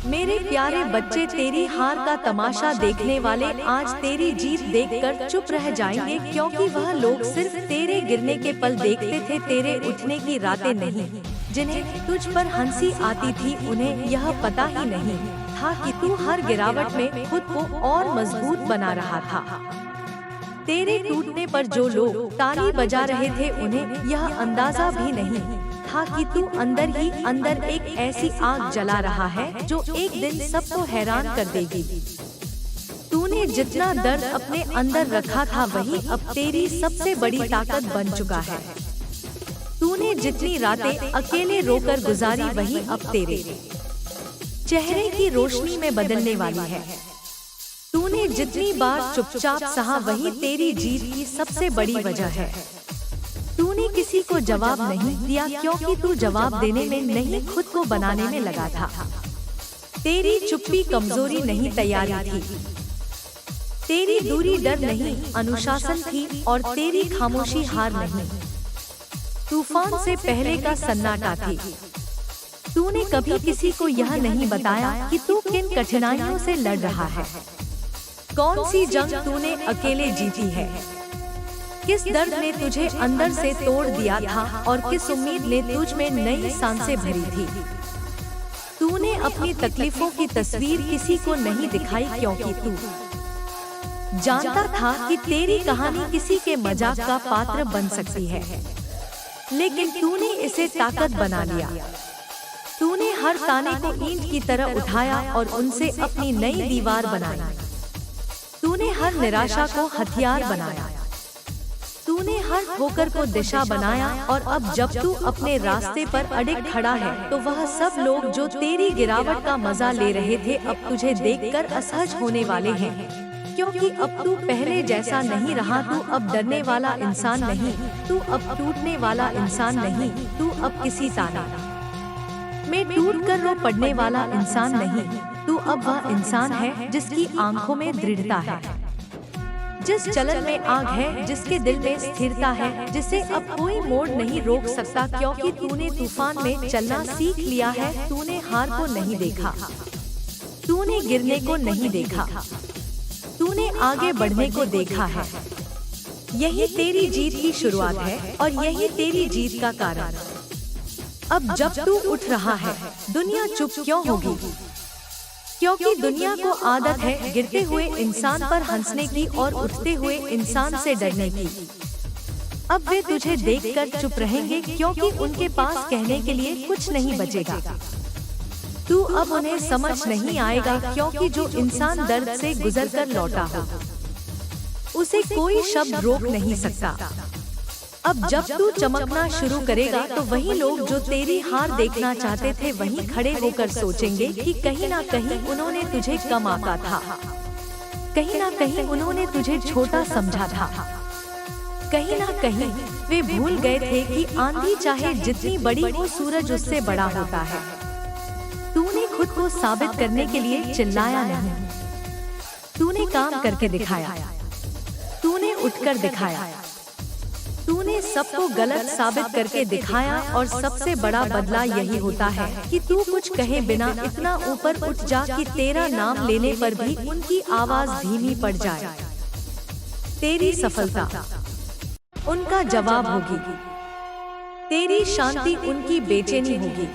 मेरे प्यारे बच्चे, तेरी हार का तमाशा देखने वाले आज तेरी जीत देखकर चुप रह जाएंगे, क्योंकि वह लोग सिर्फ तेरे गिरने के पल देखते थे, तेरे उठने की रातें नहीं। जिन्हें तुझ पर हंसी आती थी, उन्हें यह पता ही नहीं था कि तू हर गिरावट में खुद को और मजबूत बना रहा था। तेरे टूटने पर जो लोग ताली बजा रहे थे, उन्हें यह अंदाजा भी नहीं था कि तू अंदर ही अंदर एक ऐसी आग जला रहा है जो एक दिन सबको हैरान कर देगी। तूने जितना दर्द अपने अंदर रखा था, वही अब तेरी सबसे बड़ी ताकत बन चुका है। तूने जितनी रातें अकेले रोकर गुजारी, वही अब तेरे चेहरे की रोशनी में बदलने वाली है। तूने जितनी बार चुपचाप सहा, वही तेरी जीत की सबसे बड़ी वजह है। तूने किसी को जवाब नहीं दिया, क्योंकि तू जवाब देने में नहीं, खुद को बनाने में लगा था। तेरी चुप्पी कमजोरी नहीं, तैयारी थी। तेरी दूरी डर नहीं, अनुशासन थी। और तेरी खामोशी हार नहीं, तूफान से पहले का सन्नाटा थी। तूने कभी किसी को यह नहीं बताया कि तू किन कठिनाइयों से लड़ रहा है। कौन सी जंग तूने अकेले जीती है, किस दर्द ने तुझे अंदर से तोड़ दिया था, और किस उम्मीद ने तुझ में नई सांसें भरी थी। तूने अपनी तकलीफों की तस्वीर किसी को नहीं दिखाई, क्योंकि तू जानता था कि तेरी कहानी किसी के मजाक का पात्र बन सकती है। लेकिन तूने इसे ताकत बना लिया। तूने हर ताने को ईंट की तरह उठाया और उनसे अपनी नई दीवार बनाई। तूने हर निराशा को हथियार बनाया। तूने हर ठोकर को दिशा बनाया, और अब जब तू अपने रास्ते पर अड़िग खड़ा है, तो वह सब लोग जो तेरी गिरावट का मजा ले रहे थे, अब तुझे देखकर असहज होने वाले हैं। क्योंकि अब तू पहले जैसा नहीं रहा। तू अब डरने वाला इंसान नहीं, तू अब टूटने वाला इंसान नहीं, तू अब किसी ताने में टूट कर रो पड़ने वाला इंसान नहीं। तू अब वह इंसान है जिसकी आंखों में दृढ़ता है, जिस चलन में आग है, जिसके दिल में स्थिरता है, जिसे अब कोई मोड़ नहीं रोक सकता। क्योंकि तूने तूफान में चलना सीख लिया है। तूने हार को नहीं देखा, तूने गिरने को नहीं देखा, तूने आगे बढ़ने को देखा है। यही तेरी जीत की शुरुआत है, और यही तेरी जीत का कारण। अब जब तू उठ रहा है, दुनिया चुप क्यों होगी? क्योंकि दुनिया को आदत है गिरते हुए इंसान पर हंसने की और उठते हुए इंसान से डरने की। अब वे तुझे देखकर चुप रहेंगे, क्योंकि उनके पास कहने के लिए कुछ नहीं बचेगा। तू अब उन्हें समझ नहीं आएगा, क्योंकि जो इंसान दर्द से गुजरकर लौटा हो, उसे कोई शब्द रोक नहीं सकता। अब जब तू चमकना शुरू करेगा, तो वही लोग जो तेरी हार देखना चाहते थे, वहीं खड़े होकर सोचेंगे कि कहीं ना कहीं उन्होंने तुझे कम आंका था, कहीं ना कहीं उन्होंने तुझे छोटा समझा था, कहीं ना कहीं वे भूल गए थे कि आंधी चाहे जितनी बड़ी हो, सूरज उससे बड़ा होता है। तूने खुद को साबित करने के लिए चिल्लाया नहीं, तूने काम करके दिखाया, तूने उठकर दिखाया, तूने सबको गलत साबित करके दिखाया। और सबसे बड़ा बदला यही होता है कि तू कुछ कहे बिना इतना ऊपर उठ जा कि तेरा नाम लेने पर भी उनकी आवाज धीमी पड़ जाए। तेरी सफलता उनका जवाब होगी, तेरी शांति उनकी बेचैनी होगी,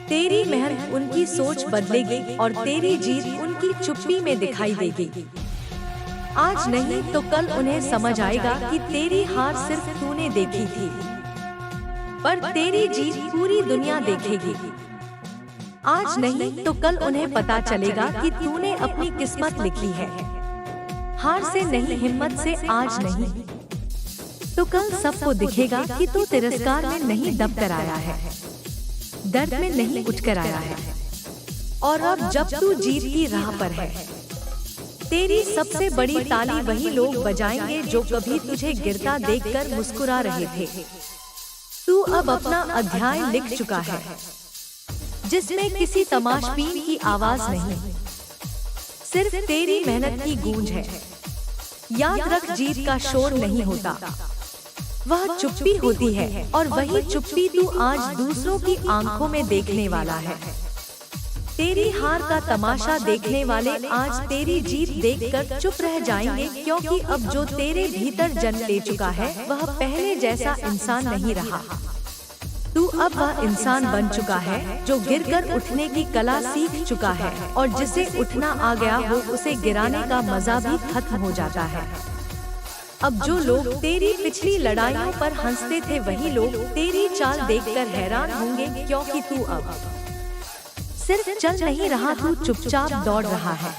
तेरी मेहनत उनकी सोच बदलेगी, और तेरी जीत उनकी चुप्पी में दिखाई देगी। आज नहीं तो कल उन्हें समझ आएगा कि तेरी हार सिर्फ तूने देखी थी, पर तेरी जीत पूरी दुनिया देखेगी। आज नहीं तो कल उन्हें पता चलेगा कि तूने अपनी किस्मत लिखी है। हार से नहीं, हिम्मत से आज नहीं तो कल सबको दिखेगा कि तू तिरस्कार में नहीं दब कर आया है, दर्द में नहीं उठ कर आया है। और अब जब तू जीत की राह पर है, तेरी सबसे बड़ी ताली वही लोग बजाएंगे जो कभी तुझे गिरता देखकर मुस्कुरा रहे थे। तू अब अपना अध्याय लिख चुका है, जिसमें किसी तमाशबीन की आवाज नहीं, सिर्फ तेरी मेहनत की गूंज है। याद रख, जीत का शोर नहीं होता, वह चुप्पी होती है, और वही चुप्पी तू आज दूसरों की आंखों में देखने वाला है। तेरी हार का तमाशा देखने वाले आज तेरी जीत देखकर चुप रह जाएंगे, क्योंकि अब जो तेरे भीतर जन्म ले चुका है वह पहले जैसा इंसान नहीं रहा। तू अब वह इंसान बन चुका है जो गिरकर उठने की कला सीख चुका है, और जिसे उठना आ गया हो उसे गिराने का मजा भी खत्म हो जाता है। अब जो लोग तेरी पिछली लड़ाइयों पर हंसते थे वही लोग तेरी चाल देखकर हैरान होंगे, क्योंकि तू अब सिर्फ चल नहीं रहा, तू चुपचाप दौड़ रहा है।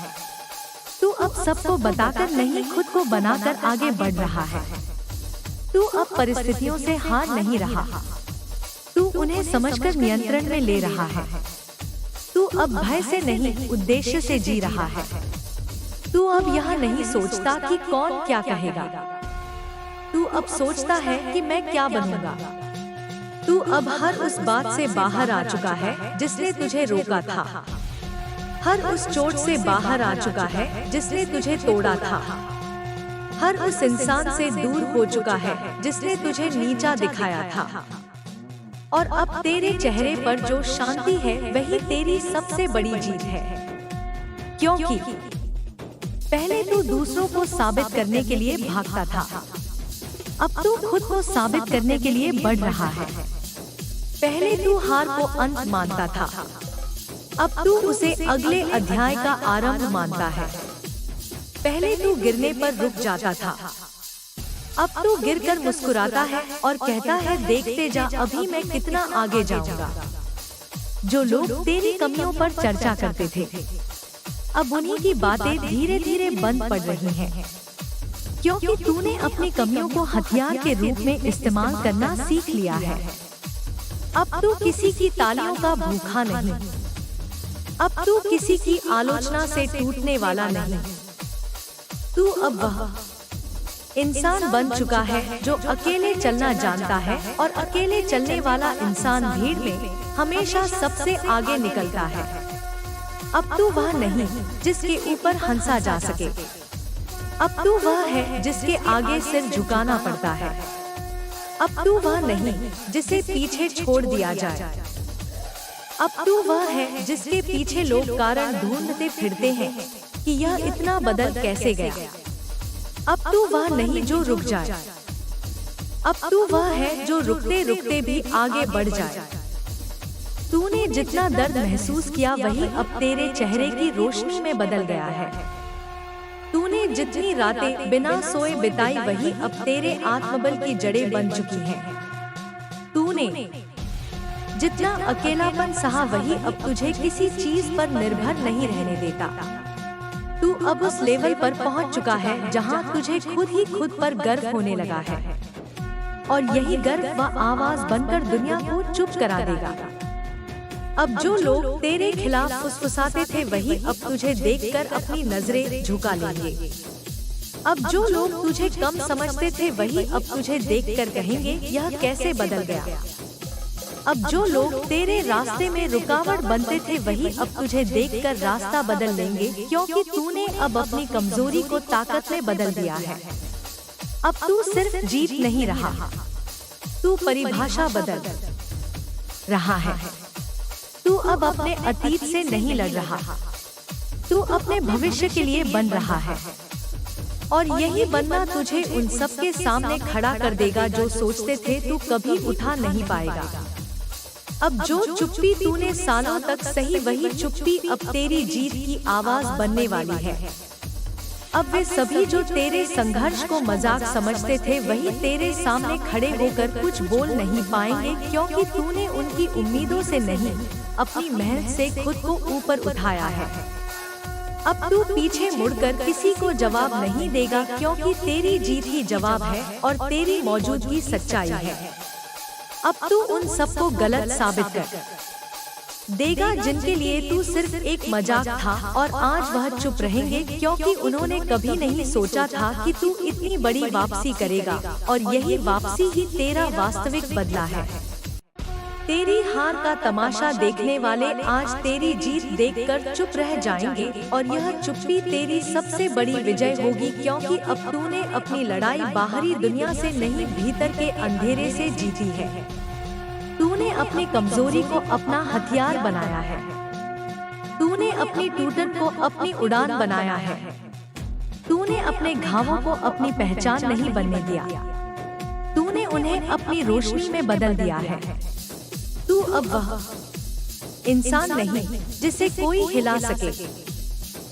तू अब सबको बताकर नहीं, खुद को बनाकर आगे बढ़ रहा है। तू अब परिस्थितियों से हार नहीं रहा, तू उन्हें समझकर नियंत्रण में ले रहा है। तू अब भय से नहीं, उद्देश्य से जी रहा है। तू अब यह नहीं सोचता कि कौन क्या कहेगा, तू अब सोचता है कि मैं क्या बनूंगा। तू अब हर उस बात से बाहर आ चुका है जिसने तुझे रोका था, हर उस चोट से बाहर आ चुका है जिसने तुझे तोड़ा था, हर उस इंसान से दूर हो चुका है जिसने तुझे नीचा दिखाया था। और अब तेरे चेहरे पर जो शांति है वही तेरी सबसे बड़ी जीत है, क्योंकि पहले तू दूसरों को साबित करने के लिए भागता था, अब तू खुद को साबित करने के लिए बढ़ रहा है। पहले तू हार को अंत मानता था, अब तू उसे अगले अध्याय का आरंभ मानता है। पहले तू गिरने पर रुक जाता था, अब तू गिरकर मुस्कुराता है और कहता है देखते जा, अभी मैं कितना आगे जाऊंगा। जो लोग तेरी कमियों पर चर्चा करते थे अब उन्हीं की बातें धीरे धीरे बंद पड़ रही हैं, क्योंकि तूने अपनी कमियों को हथियार के रूप में इस्तेमाल करना सीख लिया है। अब तू किसी की तालियों का भूखा नहीं, अब तू किसी की आलोचना से टूटने वाला नहीं। तू अब वह इंसान बन चुका है जो अकेले चलना जानता है, और अकेले चलने वाला इंसान भीड़ में हमेशा सबसे आगे निकलता है। अब तू वह नहीं जिसके ऊपर हंसा जा सके, अब तू वह है जिसके आगे सिर झुकाना पड़ता है। अब तू वह नहीं जिसे पीछे छोड़ दिया जाए, अब तू वह है जिसके पीछे लोग कारण ढूंढते फिरते हैं कि यह इतना बदल कैसे गया। अब तू वह नहीं जो रुक जाए, अब तू वह है जो रुकते रुकते भी आगे बढ़ जाए। तूने जितना दर्द महसूस किया वही अब तेरे चेहरे की रोशनी में बदल गया है। तूने जितनी रातें बिना सोए बिताई वही अब तेरे आत्मबल की जड़ें बन चुकी हैं। तूने जितना अकेलापन सहा वही अब तुझे किसी चीज पर निर्भर नहीं रहने देता। तू अब उस लेवल पर पहुंच चुका है जहां तुझे खुद ही खुद पर गर्व होने लगा है, और यही गर्व वह आवाज बनकर दुनिया को चुप करा देगा। अब जो लोग तेरे खिलाफ फुसफुसाते थे वही अब तुझे देखकर अपनी नजरें झुका लेंगे। अब जो लोग तुझे कम समझते थे वही अब तुझे देखकर कहेंगे यह कैसे बदल गया। अब जो लोग तेरे रास्ते में रुकावट बनते थे वही अब तुझे देखकर रास्ता बदल लेंगे, क्योंकि तूने अब अपनी कमजोरी को ताकत में बदल दिया है। अब तू सिर्फ जीत नहीं रहा, तू परिभाषा बदल रहा है। तू अब अपने अतीत से नहीं लड़ रहा, तू अपने भविष्य के लिए बन रहा है, और यही बनना तुझे उन सबके सामने खड़ा कर देगा जो सोचते थे तू कभी उठा नहीं पाएगा। अब जो चुप्पी तूने सालों तक सही वही चुप्पी अब तेरी जीत की आवाज बनने वाली है। अब वे सभी जो तेरे संघर्ष को मजाक समझते थे वही तेरे सामने खड़े होकर कुछ बोल नहीं पाएंगे, क्योंकि तूने उनकी उम्मीदों से नहीं अपनी मेहनत से खुद को ऊपर उठाया है। अब तू पीछे मुड़कर किसी को जवाब नहीं देगा, क्योंकि तेरी जीत ही जवाब है और तेरी मौजूदगी सच्चाई है। अब तू उन सबको गलत साबित कर देगा जिनके लिए तू सिर्फ एक मजाक था, और आज वह चुप रहेंगे क्योंकि उन्होंने कभी नहीं सोचा था कि तू इतनी बड़ी वापसी करेगा, और यही वापसी ही तेरा वास्तविक बदला है। तेरी हार का तमाशा देखने वाले आज तेरी जीत देखकर चुप रह जाएंगे, और यह चुप्पी तेरी सबसे बड़ी विजय होगी, क्योंकि अब तूने अपनी लड़ाई बाहरी दुनिया से नहीं भीतर के अंधेरे से जीती है। तूने अपनी कमजोरी को अपना हथियार बनाया है। तूने अपनी टूटन को अपनी उड़ान बनाया है। तूने अपने घावों को अपनी पहचान नहीं बनने दिया। तूने उन्हें अपनी रोशनी में बदल दिया है। तू अब वह इंसान नहीं जिसे कोई हिला सके,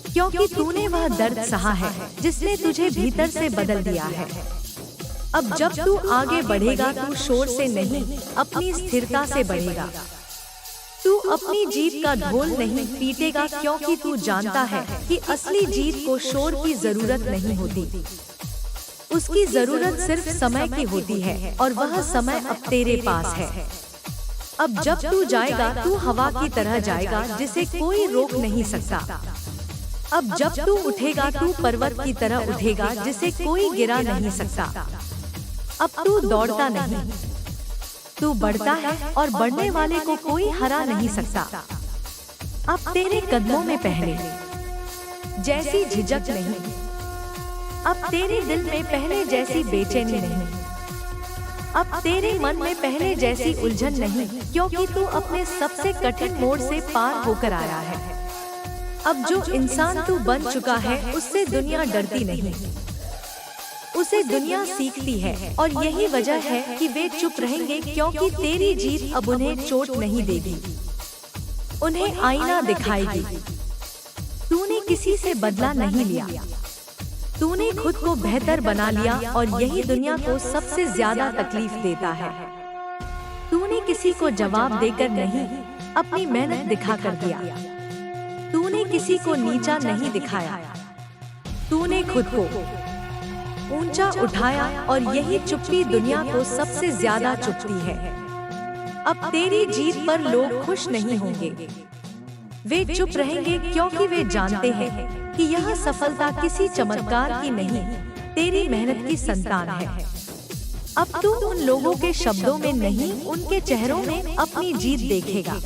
क्योंकि तूने वह दर्द सहा है जिसने तुझे भीतर से बदल दिया है। अब जब तू आगे बढ़ेगा तू शोर से नहीं अपनी स्थिरता से बढ़ेगा। तू अपनी जीत का ढोल नहीं पीटेगा, क्योंकि तू जानता है कि असली जीत को शोर की जरूरत नहीं होती। उसकी जरूरत सिर्फ समय की होती है, और वह समय अब तेरे पास है। अब जब तू जाएगा तू हवा की तरह जाएगा जिसे कोई रोक नहीं सकता। अब जब तू उठेगा तू पर्वत की तरह उठेगा जिसे कोई गिरा नहीं सकता। अब तू दौड़ता नहीं, तू बढ़ता है, और बढ़ने वाले को कोई हरा नहीं सकता। अब तेरे कदमों में पहले जैसी झिझक नहीं, अब तेरे दिल में पहले जैसी बेचैनी नहीं, अब तेरे मन में पहले जैसी उलझन नहीं, क्योंकि तू अपने सबसे कठिन मोड़ से पार होकर आया है। अब जो इंसान तू बन चुका है उससे दुनिया डरती नहीं, उसे दुनिया सीखती है, और यही वजह है कि वे चुप रहेंगे, क्योंकि तेरी जीत अब उन्हें चोट नहीं देगी, उन्हें आईना दिखाएगी। तूने किसी से बदला नहीं लिया, तूने खुद को बेहतर बना लिया, और यही दुनिया को सबसे ज्यादा तकलीफ देता है। तूने किसी को जवाब देकर नहीं, अपनी मेहनत दिखाकर दिया। तूने किसी को नीचा नहीं दिखाया, तूने खुद को ऊंचा उठाया, और यही चुप्पी दुनिया को सबसे ज्यादा चुपती है। अब तेरी जीत पर लोग खुश नहीं होंगे, वे चुप रहेंगे, क्योंकि वे जानते हैं कि यह सफलता किसी चमत्कार की नहीं, तेरी मेहनत की संतान है। अब तू उन लोगों के शब्दों में नहीं, उनके चेहरों में अपनी जीत देखेगा।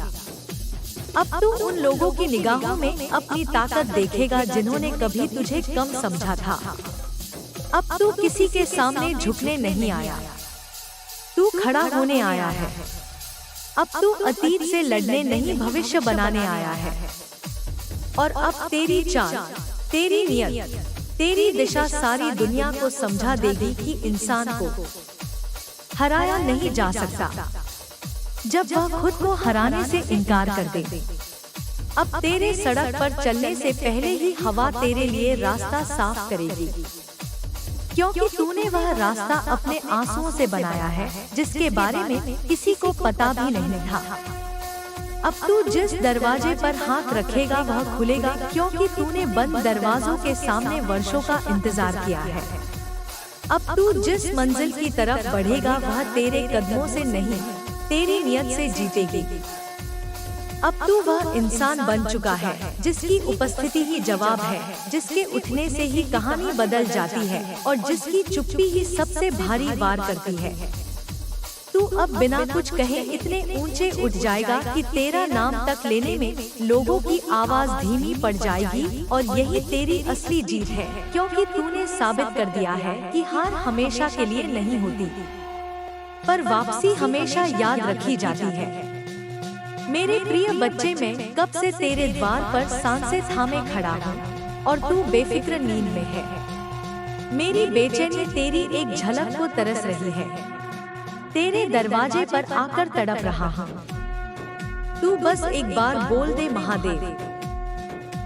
अब तू उन लोगों की निगाहों में अपनी ताकत देखेगा जिन्होंने कभी तुझे कम समझा था। अब तू किसी के सामने झुकने नहीं आया, तू खड़ा होने आया है। अब तू अतीत से लड़ने नहीं, भविष्य बनाने आया है। और अब तेरी चाल, तेरी नियत, तेरी दिशा सारी दुनिया को समझा देगी कि इंसान को हराया नहीं जा सकता जब वह खुद को हराने से इनकार कर दे। अब तेरे सड़क पर चलने से पहले ही हवा तेरे लिए रास्ता साफ करेगी, क्योंकि तूने वह रास्ता अपने आंसुओं से बनाया है जिसके बारे में किसी को पता भी नहीं था। अब तू जिस दरवाजे पर हाथ रखेगा वह खुलेगा, क्योंकि तूने बंद दरवाजों के सामने वर्षों का इंतजार किया है। अब तू जिस मंजिल की तरफ बढ़ेगा वह तेरे कदमों से नहीं, तेरी नियत से जीतेगी। अब तू वह इंसान बन चुका है जिसकी उपस्थिति ही जवाब है, जिसके उठने से ही कहानी बदल जाती है, और जिसकी चुप्पी ही सबसे भारी वार करती है। तू अब बिना कुछ कहे इतने ऊंचे उठ जाएगा कि तेरा नाम तक लेने में लोगों की आवाज धीमी पड़ जाएगी, और यही तेरी असली जीत है, क्योंकि तूने साबित कर दिया है कि हार हमेशा के लिए नहीं होती, पर वापसी हमेशा याद रखी जाती है। मेरे प्रिय बच्चे, मैं कब से तेरे द्वार पर सांसें थामे खड़ा हूँ, और तू बेफिक्र नींद में है। मेरी बेचैनी तेरी एक झलक को तरस रही है, तेरे दरवाजे पर आकर तड़प रहा हूँ। तू बस एक बार बोल दे महादेव,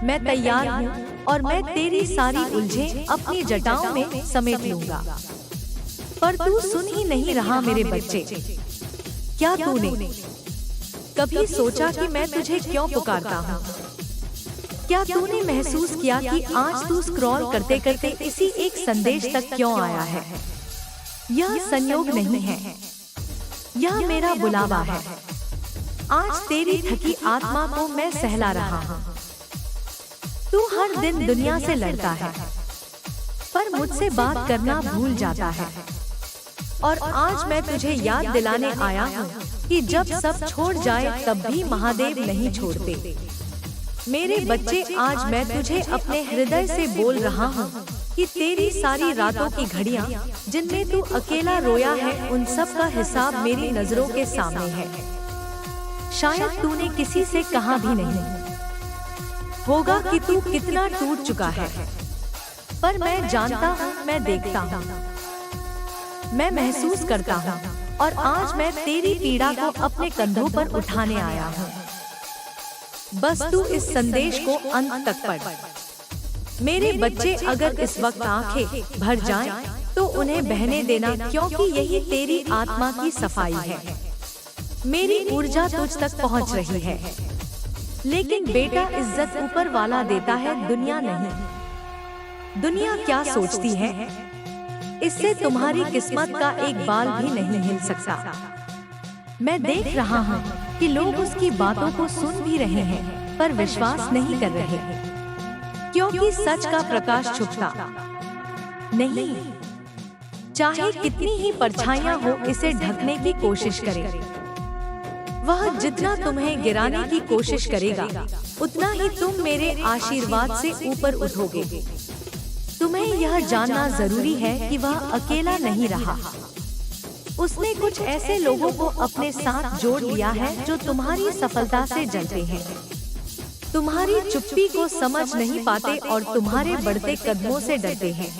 मैं तैयार हूँ, और मैं तेरी सारी उलझें अपनी जटाओं में समेट लूंगा। पर तू सुन ही नहीं रहा मेरे बच्चे। क्या तूने कभी सोचा कि मैं तुझे क्यों पुकारता हूँ? क्या तूने महसूस किया कि आज तू स्क्रॉल करते करते इसी एक संदेश तक क्यों आया है? यह संयोग नहीं है, यह मेरा बुलावा है। आज तेरी थकी आत्मा को मैं सहला रहा हूँ। तू हर दिन दुनिया से लड़ता है, पर मुझसे बात करना भूल जाता है। और आज मैं तुझे याद दिलाने आया हूँ कि जब सब छोड़ जाए तब भी महादेव नहीं छोड़ते। मेरे बच्चे, आज मैं तुझे अपने हृदय से बोल रहा हूँ कि तेरी सारी रातों की घड़ियाँ जिनमें तू अकेला रोया है, उन सब का हिसाब मेरी नजरों के सामने है। शायद तूने किसी से कहा भी नहीं, होगा कि तू कितना टूट चुका है, पर मैं जानता हूँ, मैं देखता हूँ, मैं महसूस करता हूँ, और आज मैं तेरी पीड़ा को अपने कंधों पर उठाने आया हूँ। बस तू इस संदेश को अंत तक पढ़। मेरे बच्चे, अगर इस वक्त आंखें भर जाएं, तो उन्हें बहने देना, क्योंकि यही तेरी आत्मा की सफाई है। मेरी ऊर्जा तुझ तक पहुंच रही है। लेकिन बेटा, इज्जत ऊपर वाला देता है, दुनिया नहीं। दुनिया क्या सोचती है, इससे तुम्हारी किस्मत का एक बाल भी नहीं हिल सकता। मैं देख रहा हूँ कि लोग उसकी बातों को सुन भी रहे हैं, पर विश्वास नहीं कर रहे, क्योंकि सच का प्रकाश छुपता नहीं। चाहे कितनी ही परछाइयां हो, इसे ढकने की कोशिश करे। वह जितना तुम्हें गिराने की कोशिश करेगा, उतना ही तुम मेरे आशीर्वाद से ऊपर उठोगे। तुम्हें यह जानना जरूरी है कि वह अकेला नहीं रहा। उसने कुछ ऐसे लोगों को अपने साथ जोड़ लिया है जो तुम्हारी सफलता से जलते हैं, तुम्हारी चुप्पी को समझ नहीं पाते और तुम्हारे बढ़ते कदमों से डरते हैं।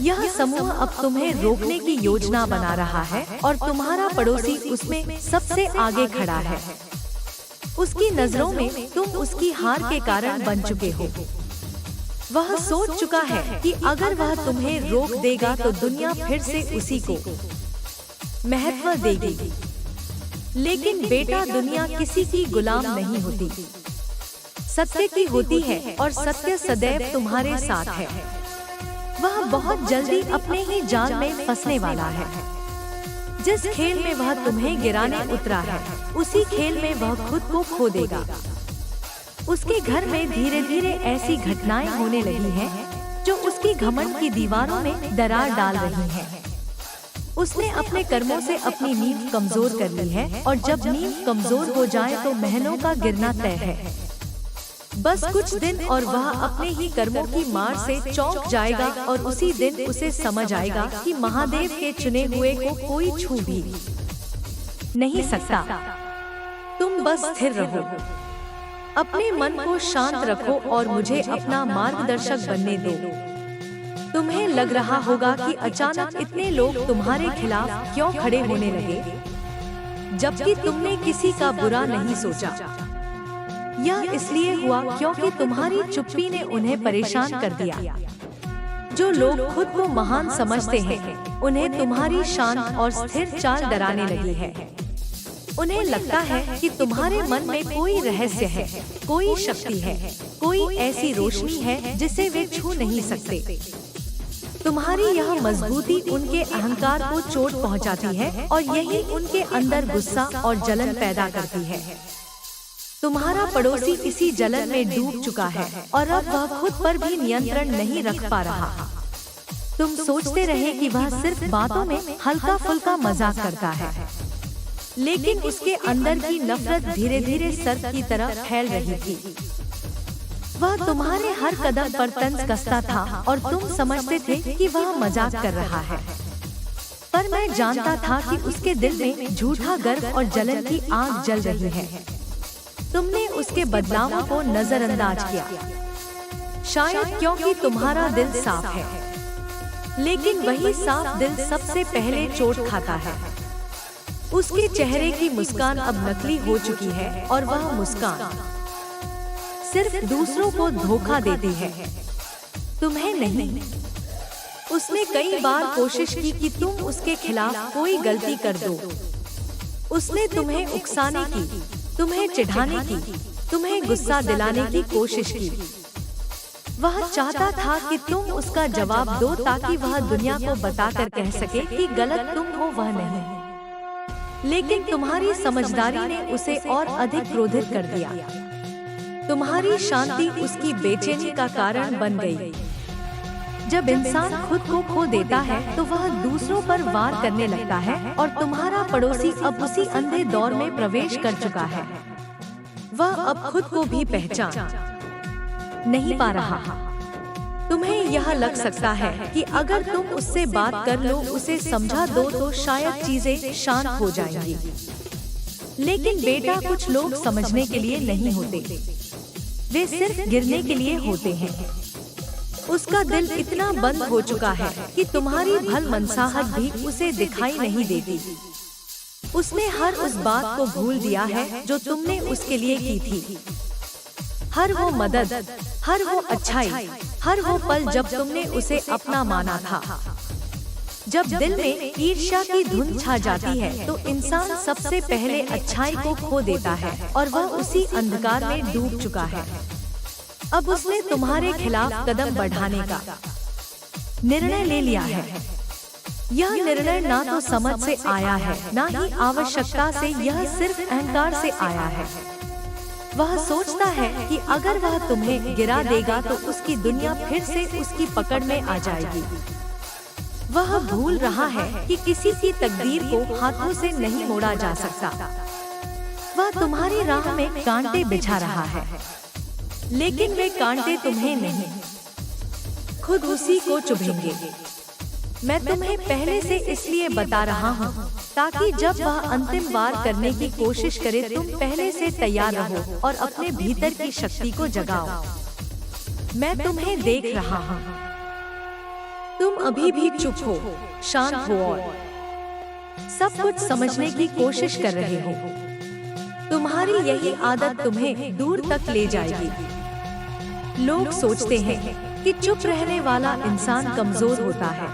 यह समूह अब तुम्हें रोकने की योजना बना रहा है, और तुम्हारा पड़ोसी उसमें सबसे आगे खड़ा है। उसकी नजरों में तुम उसकी हार के कारण बन चुके हो। वह सोच चुका है कि अगर वह तुम्हें रोक देगा तो दुनिया फिर से उसी को महत्व देगी। लेकिन बेटा, दुनिया किसी की गुलाम नहीं होती, सत्य की होती है, और सत्य सदैव तुम्हारे साथ है। वह बहुत जल्दी अपने ही जाल में फंसने वाला है। जिस खेल में वह तुम्हें गिराने उतरा है, उसी खेल में वह खुद को खो देगा। उसके घर में धीरे धीरे ऐसी घटनाएं होने लगी हैं, जो उसकी घमंड की दीवारों में दरार डाल रही हैं। उसने अपने कर्मों से अपनी नींव कमजोर कर ली है, और जब नींव कमजोर हो जाए तो महलों का गिरना तय है। बस कुछ दिन और वह अपने ही कर्मों की मार से चौंक जाएगा, और उसी दिन उसे समझ आएगा कि महादेव के चुने हुए को कोई छू भी नहीं सकता। तुम बस स्थिर रहो, अपने मन को शांत रखो और मुझे अपना मार्गदर्शक बनने दो। तुम्हें लग रहा होगा कि अचानक इतने लोग तुम्हारे खिलाफ क्यों खड़े होने लगे, जबकि तुमने किसी का बुरा नहीं सोचा। यह इसलिए हुआ क्योंकि तुम्हारी चुप्पी ने उन्हें परेशान कर दिया। जो लोग खुद को महान समझते हैं, उन्हें तुम्हारी शांत और स्थिर चाल डराने लगी है। उन्हें लगता है कि तुम्हारे मन में कोई रहस्य है, कोई शक्ति है, कोई ऐसी रोशनी है जिसे वे छू नहीं सकते। तुम्हारी यह मजबूती उनके अहंकार को चोट पहुंचाती है, और यही उनके अंदर गुस्सा और जलन पैदा करती है। तुम्हारा पड़ोसी इसी जलन में डूब चुका है, और अब वह खुद पर भी नियंत्रण नहीं रख पा रहा। तुम सोचते रहे कि वह सिर्फ बातों में हल्का फुल्का मजाक करता है, लेकिन उसके अंदर की नफरत धीरे धीरे सर्प की तरह फैल रही थी। वह तुम्हारे हर कदम पर तंज कसता था, और तुम समझते थे कि वह मजाक कर रहा है, पर मैं जानता था कि उसके दिल में झूठा गर्व और जलन की आग जल रही है। तुमने उसके बदलावों को नजरअंदाज किया, शायद क्योंकि तुम्हारा दिल साफ है, लेकिन वही साफ दिल सबसे पहले चोट खाता है। उसके चेहरे की मुस्कान अब नकली हो चुकी है, और वह मुस्कान सिर्फ दूसरों को धोखा देती है, तुम्हें नहीं। उसने कई बार कोशिश की कि तुम उसके खिलाफ कोई गलती कर दो। उसने तुम्हें उकसाने की, तुम्हें चिढ़ाने की, तुम्हें गुस्सा दिलाने की कोशिश की। वह चाहता था कि तुम उसका जवाब दो, ताकि वह दुनिया को बताकर कह सके कि गलत तुम हो, वह नहीं। लेकिन तुम्हारी समझदारी ने उसे और अधिक क्रोधित कर दिया। तुम्हारी शांति उसकी बेचैनी का कारण बन गई। जब इंसान खुद को खो देता है तो वह दूसरों पर वार करने लगता है, और तुम्हारा पड़ोसी अब उसी अंधे दौर में प्रवेश कर चुका है। वह अब खुद को भी पहचान नहीं पा रहा। तुम्हें यह लग सकता है कि अगर तुम उससे बात कर लो, उसे समझा दो, तो शायद चीजें शांत हो जाएंगी। लेकिन बेटा, कुछ लोग समझने के लिए नहीं होते। वे सिर्फ गिरने के लिए होते हैं। उसका दिल इतना बंद हो चुका है कि तुम्हारी भल मनसाहत भी उसे दिखाई नहीं देती। उसने हर उस बात को भूल दिया है जो तुमने उसके लिए की थी। हर वो मदद, हर वो अच्छाई, हर वो पल जब तुमने उसे अपना माना था। जब दिल में ईर्ष्या की धुन छा जाती है तो इंसान सबसे पहले अच्छाई को खो देता है और वह उसी अंधकार में डूब चुका है। अब उसने तुम्हारे खिलाफ कदम बढ़ाने का निर्णय ले लिया है। यह निर्णय ना तो समझ से आया है, ना ही आवश्यकता से, यह सिर्फ अहंकार से आया है। वह सोचता है कि अगर वह तुम्हें गिरा देगा तो उसकी दुनिया फिर से उसकी पकड़ में आ जाएगी। वह भूल रहा है कि किसी की तकदीर को हाथों से नहीं मोड़ा जा सकता। वह तुम्हारी राह में कांटे बिछा रहा है, लेकिन वे कांटे तुम्हें नहीं, खुद उसी को चुभेंगे। मैं तुम्हें पहले से इसलिए बता रहा हूँ ताकि जब वह अंतिम वार करने की कोशिश करे तुम पहले से तैयार रहो और अपने भीतर की शक्ति को जगाओ। मैं तुम्हें देख रहा हूँ। तुम अभी भी चुप हो, शांत हो और सब कुछ समझने की कोशिश कर रहे हो। तुम्हारी यही आदत तुम्हें दूर तक ले जाएगी। लोग सोचते हैं कि चुप रहने वाला इंसान कमजोर होता है,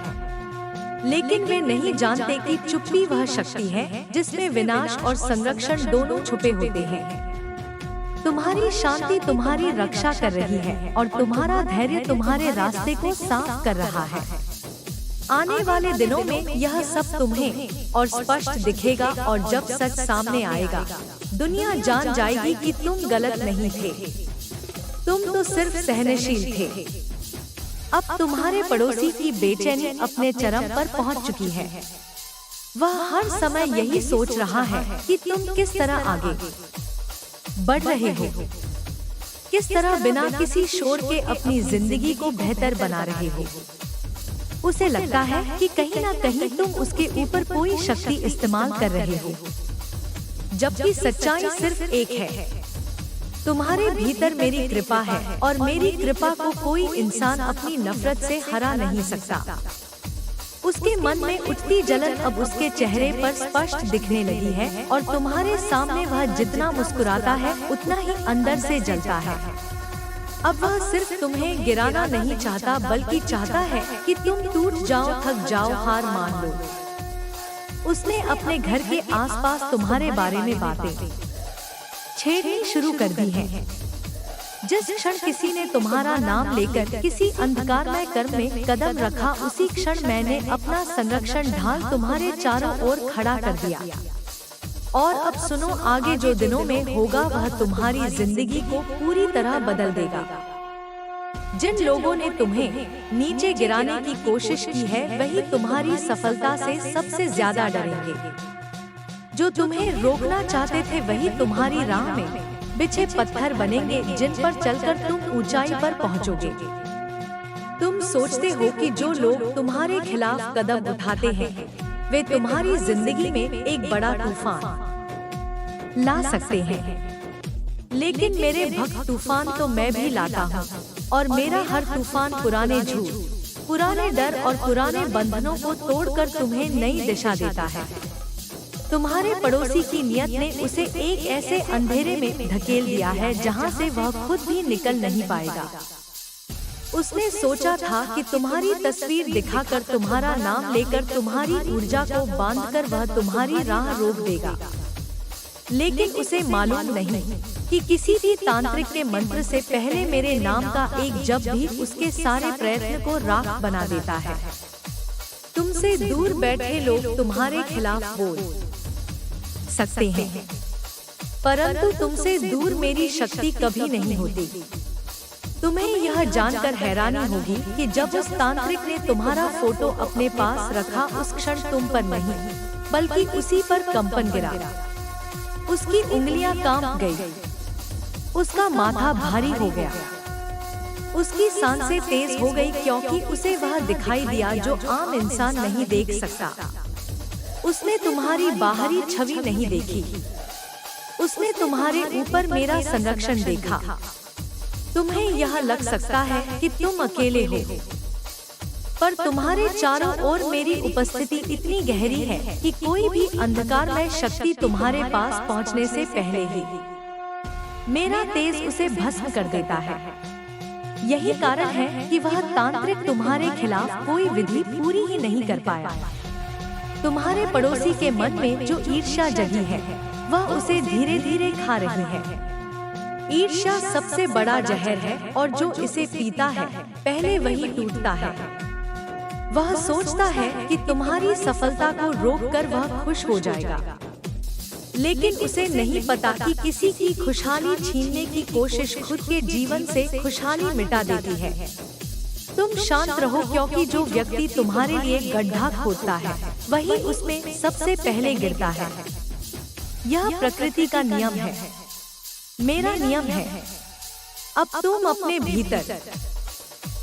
लेकिन वे नहीं जानते कि चुप्पी वह शक्ति है जिसमें विनाश और संरक्षण दोनों छुपे होते हैं। तुम्हारी शांति तुम्हारी रक्षा कर रही है और तुम्हारा धैर्य तुम्हारे रास्ते को साफ कर रहा है। आने वाले दिनों में यह सब तुम्हें और स्पष्ट दिखेगा और जब सच सामने आएगा दुनिया जान जाएगी कि तुम गलत नहीं थे, तुम तो सिर्फ सहनशील थे। अब तुम्हारे पड़ोसी की बेचैनी अपने चरम पर पहुंच चुकी है। वह हर समय यही सोच रहा है कि तुम किस तरह आगे बढ़ रहे हो, किस तरह बिना किसी शोर के अपनी जिंदगी को बेहतर बना रहे हो। उसे लगता है कि कहीं ना कहीं तुम उसके ऊपर कोई शक्ति इस्तेमाल कर रहे हो, जबकि सच्चाई सिर्फ एक है। तुम्हारे भीतर मेरी कृपा है और मेरी कृपा को कोई इंसान अपनी नफरत से हरा नहीं सकता। उसके मन में उठती जलन अब उसके चेहरे पर स्पष्ट दिखने लगी है और तुम्हारे सामने वह जितना मुस्कुराता है उतना ही अंदर से जलता है। अब वह सिर्फ तुम्हें गिराना नहीं चाहता बल्कि चाहता है कि तुम टूट जाओ, थक जाओ, हार मान लो। उसने अपने घर के आसपास तुम्हारे बारे में बातें छेड़नी शुरू कर दी है। जिस क्षण किसी ने तुम्हारा नाम लेकर किसी अंधकारमय कर्म में कदम रखा उसी क्षण मैंने अपना संरक्षण ढाल तुम्हारे चारों ओर खड़ा कर दिया। और अब सुनो, आगे जो दिनों में होगा वह तुम्हारी जिंदगी को पूरी तरह बदल देगा। जिन लोगों ने तुम्हें नीचे गिराने की कोशिश की है वही तुम्हारी सफलता से सबसे ज्यादा डरेंगे। जो तुम्हें रोकना चाहते थे वही तुम्हारी राह में बिछे पत्थर बनेंगे जिन पर चलकर तुम ऊंचाई पर पहुंचोगे। तुम सोचते हो कि जो लोग तुम्हारे खिलाफ कदम उठाते हैं वे तुम्हारी जिंदगी में एक बड़ा तूफान ला सकते हैं, लेकिन मेरे भक्त तूफान तो मैं भी लाता हूँ और मेरा हर तूफान पुराने झूठ, पुराने डर और पुराने बंधनों को तोड़कर तुम्हें नई दिशा देता है। तुम्हारे पड़ोसी की नियत ने उसे एक ऐसे अंधेरे में धकेल दिया है जहां से वह खुद भी निकल नहीं पाएगा। उसने सोचा था कि तुम्हारी तस्वीर दिखाकर, तुम्हारा नाम लेकर, तुम्हारी ऊर्जा को बांधकर वह तुम्हारी राह रोक देगा, लेकिन उसे मालूम नहीं कि किसी भी तांत्रिक के मंत्र से पहले मेरे नाम का एक जप भी उसके सारे प्रयत्न को राख बना देता है। तुमसे दूर बैठे लोग तुम्हारे खिलाफ बोल सकते हैं, परंतु तुमसे दूर मेरी शक्ति कभी नहीं होती। तुम्हें यह जानकर हैरानी होगी कि जब उस तांत्रिक ने तुम्हारा फोटो अपने पास रखा उस क्षण तुम पर नहीं बल्कि उसी पर कंपन गिरा। उसकी उंगलियां कांप गई, उसका माथा भारी हो गया, उसकी सांसें तेज हो गई क्योंकि उसे वह दिखाई दिया जो आम इंसान नहीं देख सकता। उसने तुम्हारी बाहरी छवि नहीं देखी, उसने तुम्हारे ऊपर मेरा संरक्षण देखा। तुम्हें यह लग सकता है कि तुम अकेले हो, पर तुम्हारे चारों ओर मेरी उपस्थिति इतनी गहरी है कि कोई भी अंधकारमय शक्ति तुम्हारे पास पहुंचने से पहले ही मेरा तेज उसे भस्म कर देता है। यही कारण है कि वह तांत्रिक तुम्हारे खिलाफ कोई विधि पूरी ही नहीं कर पाया। तुम्हारे पड़ोसी के मन में जो ईर्ष्या जगी है, वह उसे धीरे धीरे खा रही है। ईर्ष्या सबसे बड़ा जहर है और जो इसे पीता है पहले वही टूटता है। वह सोचता है कि तुम्हारी सफलता को रोककर वह खुश हो जाएगा, लेकिन उसे नहीं पता कि किसी की खुशहाली छीनने की कोशिश खुद के जीवन से खुशहाली मिटा देती है। तुम शांत रहो, क्योंकि जो व्यक्ति तुम्हारे लिए गड्ढा खोदता है वही उसमें सबसे पहले गिरता है। यह प्रकृति का नियम है, मेरा नियम है। अब तुम अपने भीतर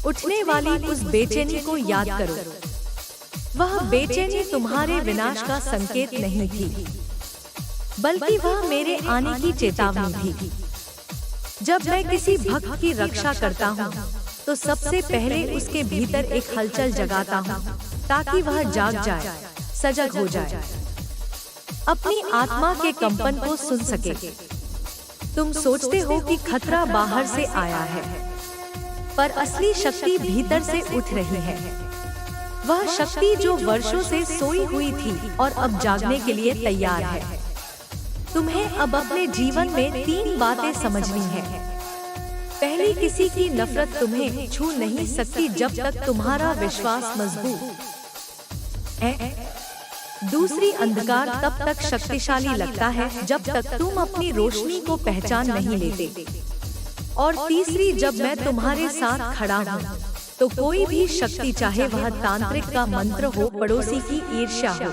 उठने वाली उस बेचैनी को याद करो। वह बेचैनी तुम्हारे विनाश का संकेत नहीं थी, बल्कि वह मेरे आने की चेतावनी थी। जब मैं किसी भक्त की रक्षा करता हूँ, तो सबसे पहले उसके भीतर एक हलचल जगाता हूँ, ताकि वह जाग जाए, सजग हो जाए, अपनी आत्मा के कंपन को सुन सके। तुम सोचते हो कि खतरा बाहर से आया है, पर असली शक्ति भीतर से उठ रही है। वह शक्ति जो वर्षों से सोई हुई थी और अब जागने के लिए तैयार है। तुम्हें अब अपने जीवन में 3 बातें समझनी है। पहली, किसी की नफरत तुम्हें छू नहीं सकती जब तक तुम्हारा विश्वास मजबूत है। दूसरी, अंधकार तब तक शक्तिशाली लगता है जब तक तुम अपनी रोशनी को पहचान नहीं लेते। और तीसरी, जब मैं तुम्हारे साथ खड़ा हूँ, तो कोई भी शक्ति, चाहे वह तांत्रिक का मंत्र हो, पड़ोसी की ईर्ष्या हो,